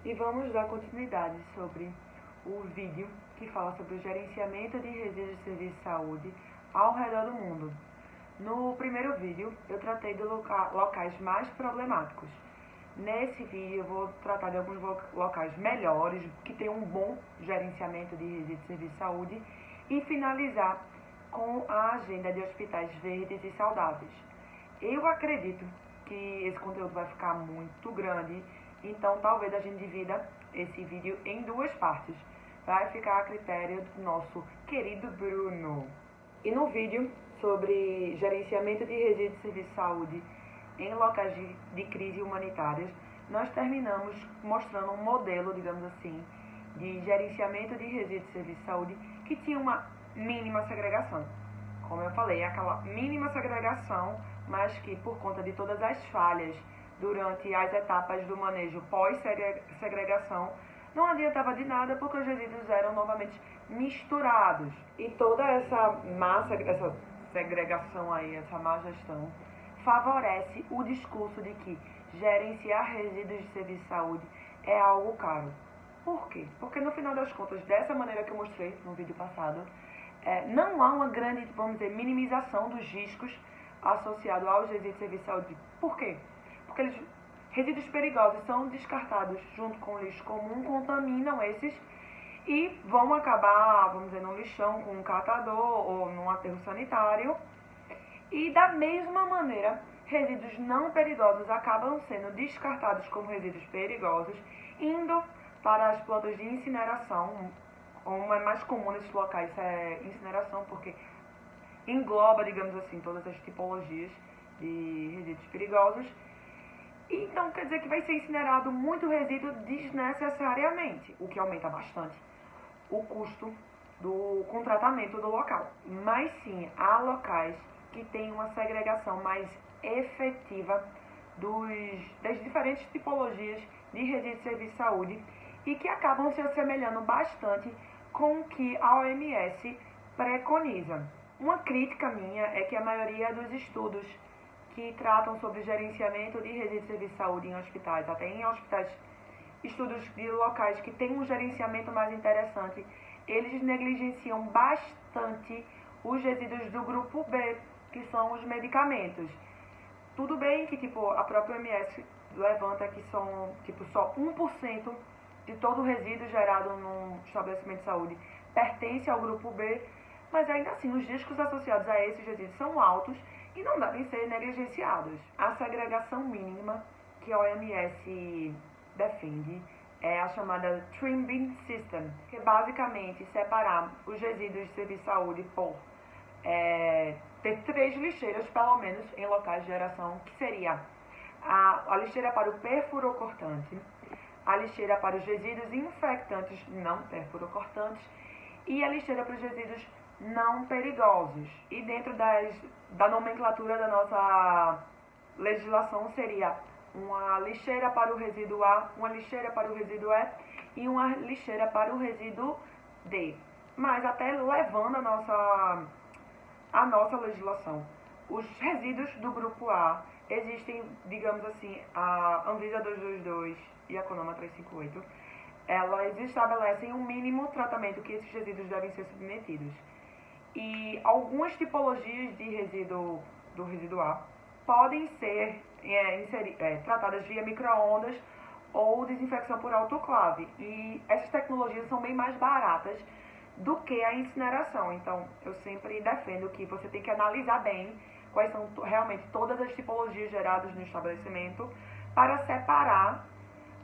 E vamos dar continuidade sobre o vídeo que fala sobre o gerenciamento de resíduos de serviço de saúde ao redor do mundo. No primeiro vídeo, eu tratei de locais mais problemáticos. Nesse vídeo, eu vou tratar de alguns locais melhores, que têm um bom gerenciamento de resíduos de serviço de saúde, e finalizar com a agenda de hospitais verdes e saudáveis. Eu acredito que esse conteúdo vai ficar muito grande, então talvez a gente divida esse vídeo em duas partes. Vai ficar a critério do nosso querido Bruno. E no vídeo sobre gerenciamento de resíduos de serviço de saúde em locais de crise humanitárias, nós terminamos mostrando um modelo, digamos assim, de gerenciamento de resíduos de serviço de saúde que tinha uma mínima segregação. Como eu falei, aquela mínima segregação, mas que por conta de todas as falhas durante as etapas do manejo pós-segregação, não adiantava de nada porque os resíduos eram novamente misturados. E toda essa segregação aí, essa má gestão, favorece o discurso de que gerenciar resíduos de serviço de saúde é algo caro. Por quê? Porque no final das contas, dessa maneira que eu mostrei no vídeo passado, não há uma grande, vamos dizer, minimização dos riscos associados aos resíduos de serviço de saúde. Por quê? Porque resíduos perigosos são descartados junto com o lixo comum, contaminam esses e vão acabar, vamos dizer, no lixão com um catador ou num aterro sanitário. E da mesma maneira, resíduos não perigosos acabam sendo descartados como resíduos perigosos, indo para as plantas de incineração. Como é mais comum nesses locais é incineração, porque engloba, digamos assim, todas as tipologias de resíduos perigosos. Então quer dizer que vai ser incinerado muito resíduo desnecessariamente, o que aumenta bastante o custo com tratamento do local. Mas sim, há locais que têm uma segregação mais efetiva das diferentes tipologias de resíduos de serviço de saúde e que acabam se assemelhando bastante com o que a OMS preconiza. Uma crítica minha é que a maioria dos estudos que tratam sobre gerenciamento de resíduos de serviço de saúde em hospitais, até em hospitais, estudos de locais que têm um gerenciamento mais interessante, eles negligenciam bastante os resíduos do grupo B, que são os medicamentos. Tudo bem que a própria OMS levanta que são só 1% de todo o resíduo gerado num estabelecimento de saúde pertence ao grupo B, mas ainda assim os riscos associados a esses resíduos são altos e não devem ser negligenciados. A segregação mínima que a OMS defende é a chamada Trim Bin System, que é basicamente separar os resíduos de serviço de saúde por ter 3 lixeiras, pelo menos, em locais de geração, que seria a lixeira para o perfurocortante, a lixeira para os resíduos infectantes não perfurocortantes e a lixeira para os resíduos não perigosos. E dentro da nomenclatura da nossa legislação seria uma lixeira para o resíduo A, uma lixeira para o resíduo E e uma lixeira para o resíduo D. Mas até levando a nossa legislação, os resíduos do grupo A existem, digamos assim, a Anvisa 222 e a CONAMA 358, elas estabelecem um mínimo tratamento que esses resíduos devem ser submetidos. E algumas tipologias de do resíduo A podem ser tratadas via micro-ondas ou desinfecção por autoclave. E essas tecnologias são bem mais baratas do que a incineração. Então, eu sempre defendo que você tem que analisar bem quais são realmente todas as tipologias geradas no estabelecimento para separar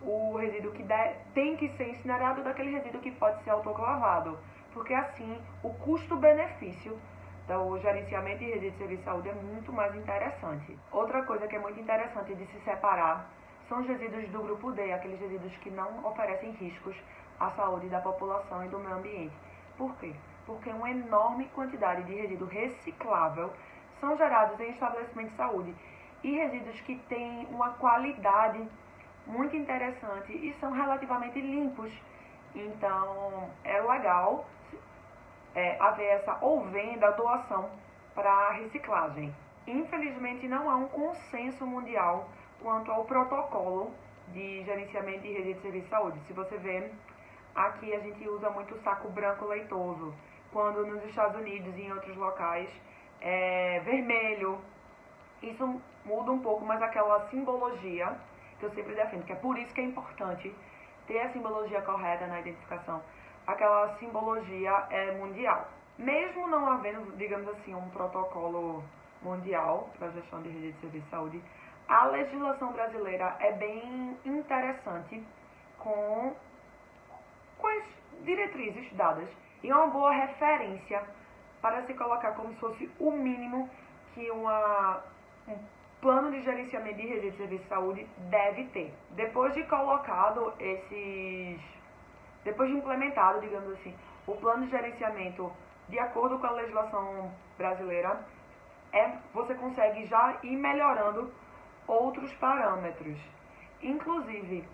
o resíduo que tem que ser incinerado daquele resíduo que pode ser autoclavado. Porque assim, o custo-benefício do gerenciamento de resíduos de serviço de saúde é muito mais interessante. Outra coisa que é muito interessante de se separar são os resíduos do grupo D, aqueles resíduos que não oferecem riscos à saúde da população e do meio ambiente. Por quê? Porque uma enorme quantidade de resíduo reciclável são gerados em estabelecimentos de saúde e resíduos que têm uma qualidade muito interessante e são relativamente limpos. Então, é legal haver essa ou venda, doação para reciclagem. Infelizmente, não há um consenso mundial quanto ao protocolo de gerenciamento de resíduos de serviço de saúde. Se você vê, aqui a gente usa muito o saco branco leitoso, quando nos Estados Unidos e em outros locais é vermelho. Isso muda um pouco, mas aquela simbologia que eu sempre defendo, que é por isso que é importante ter a simbologia correta na identificação, aquela simbologia é mundial. Mesmo não havendo, digamos assim, um protocolo mundial para a gestão de rede de serviço de saúde, a legislação brasileira é bem interessante com as diretrizes dadas e é uma boa referência para se colocar como se fosse o mínimo que um plano de gerenciamento de rede de serviço de saúde deve ter. Depois de implementado, digamos assim, o plano de gerenciamento de acordo com a legislação brasileira, você consegue já ir melhorando outros parâmetros. Inclusive,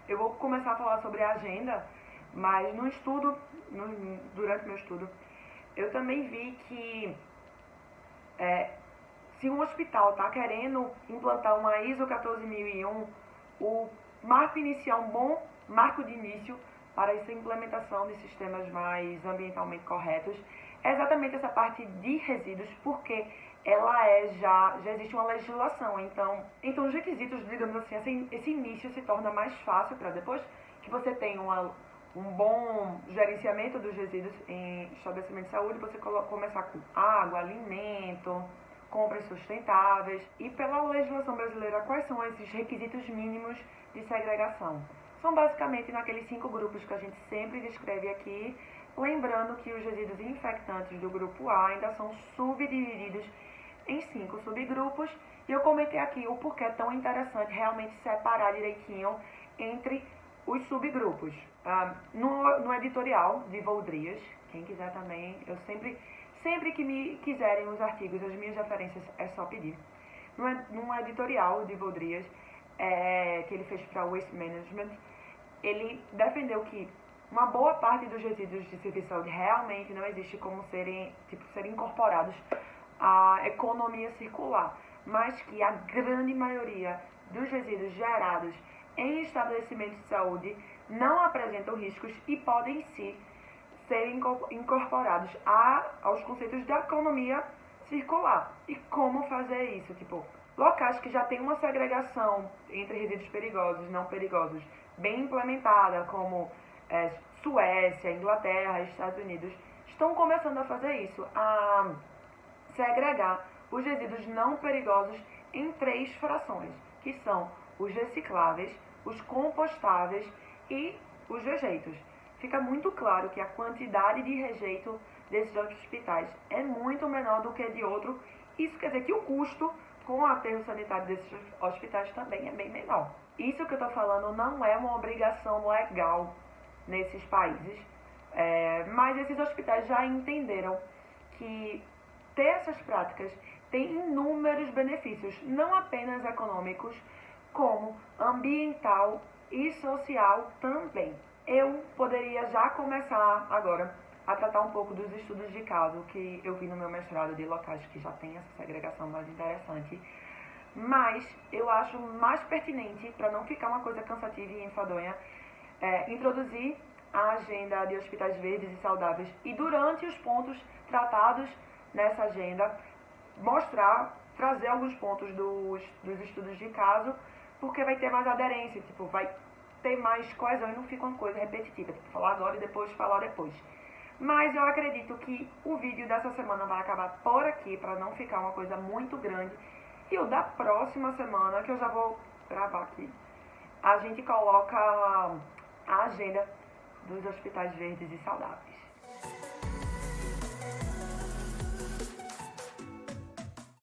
eu vou começar a falar sobre a agenda, mas durante meu estudo, eu também vi que se um hospital está querendo implantar uma ISO 14001, o marco inicial, um bom marco de início para essa implementação de sistemas mais ambientalmente corretos, é exatamente essa parte de resíduos, porque já existe uma legislação, então os requisitos, digamos assim, esse início se torna mais fácil para depois que você tem um bom gerenciamento dos resíduos em estabelecimento de saúde, você começar com água, alimento, compras sustentáveis. E pela legislação brasileira, quais são esses requisitos mínimos de segregação? São basicamente naqueles 5 grupos que a gente sempre descreve aqui, lembrando que os resíduos infectantes do grupo A ainda são subdivididos em 5 subgrupos, e eu comentei aqui o porquê é tão interessante realmente separar direitinho entre os subgrupos. No editorial de Voldrias, quem quiser também, eu sempre que me quiserem os artigos, as minhas referências, é só pedir. No editorial de Voldrias, que ele fez para o Waste Management, ele defendeu que uma boa parte dos resíduos de serviço de saúde realmente não existe como serem incorporados à economia circular, mas que a grande maioria dos resíduos gerados em estabelecimentos de saúde não apresentam riscos e podem sim ser incorporados aos conceitos da economia circular. E como fazer isso? Locais que já têm uma segregação entre resíduos perigosos e não perigosos bem implementada, como Suécia, Inglaterra, Estados Unidos, estão começando a fazer isso, a segregar os resíduos não perigosos em 3 frações, que são os recicláveis, os compostáveis e os rejeitos. Fica muito claro que a quantidade de rejeito desses hospitais é muito menor do que de outro. Isso quer dizer que o custo com o aterro sanitário desses hospitais também é bem menor. Isso que eu estou falando não é uma obrigação legal nesses países, mas esses hospitais já entenderam que ter essas práticas tem inúmeros benefícios, não apenas econômicos, como ambiental e social também. Eu poderia já começar agora a tratar um pouco dos estudos de caso que eu vi no meu mestrado de locais que já tem essa segregação mais interessante, mas eu acho mais pertinente, para não ficar uma coisa cansativa e enfadonha, introduzir a agenda de hospitais verdes e saudáveis e durante os pontos tratados nessa agenda, trazer alguns pontos dos estudos de caso, porque vai ter mais aderência, vai ter mais coesão e não fica uma coisa repetitiva, falar agora e depois falar depois. Mas eu acredito que o vídeo dessa semana vai acabar por aqui, para não ficar uma coisa muito grande. E o da próxima semana, que eu já vou gravar aqui, a gente coloca a agenda dos hospitais verdes e saudáveis.